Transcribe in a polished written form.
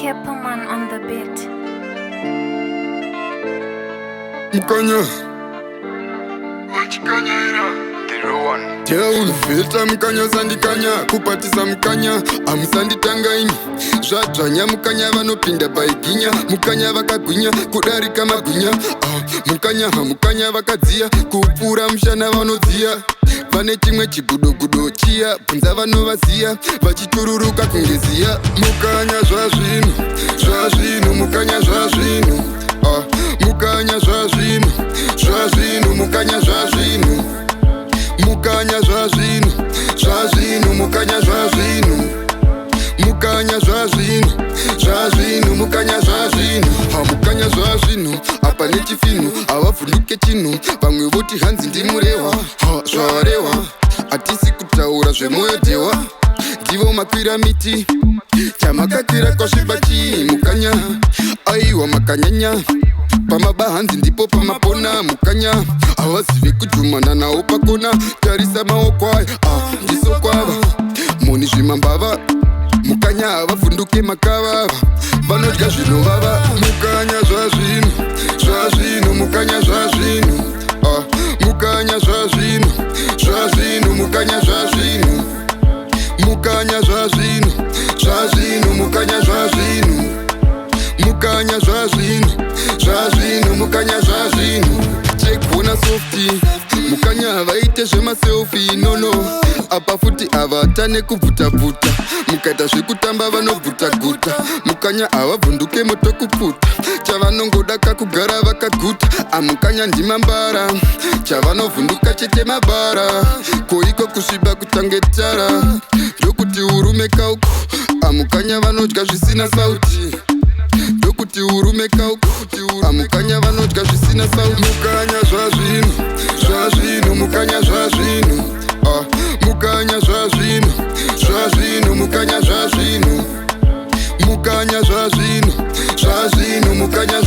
Kepperman on the beat. Mkanya The real one. Teulufeta mkanya sandikanya kupatisa mkanya amusanditangaini zvadzvanya mukanya vanopinda paiginya mukanya vakagwinya kudarika magwinya mukanya hamukanya vakadziya kupfuura mushana vanodziya vane chimwe chigudogudo chiya bvunza vanovaziya vachitururuka kungeziya mukanya zvazvino mukanya zvazvino mukanya zvazvino mukanya zvazvino mukanya zvazvino mukanya zvazvino mukanya zvazvino mukanya zvazvino hamukanya zvazvino apa nechifino havavhunduke chinhu vamwe voti hanzi ndimurehwa zvarehwa hatisi kutaura zvemwoyo dhewa ndivo makwira miti chamakakwira kwasviba chii mukanya aiwa makanyanya pamaba hanzi ndipo pamapona mukanya havazive kudhumana nawo pakona tarisa maoko ayo ndiso kwava moni zvimambava mukanya havavhunduke makavava vanodya zvinovava mukanya zvazvino mukanya zvazvino mukanya zvazvino mukanya zvazvino mukanya zvazvino mukanya zvazvino mukanya zvazvino mukanya zvazvino chekuona softi mukanya havaite zvemaselfi nono apa futi havatane kubvutabvuta mukaita zvekutamba vanobvutaguta mukanya havavhunduke motokuputa chavanongoda kakugara vakaguta amukanya ndimambara chavanovhunduka chete mabara koiko kusviba kutangetara ndokuti urume kauko amukanya vanodya zvisina sauti ndokuti urume kauko amukanya vanodya zvisina sauti mukanya zvazvino mukanya zvazvino mukanya zvazvino mukanya zvazvino mukanya zvazvino mukanya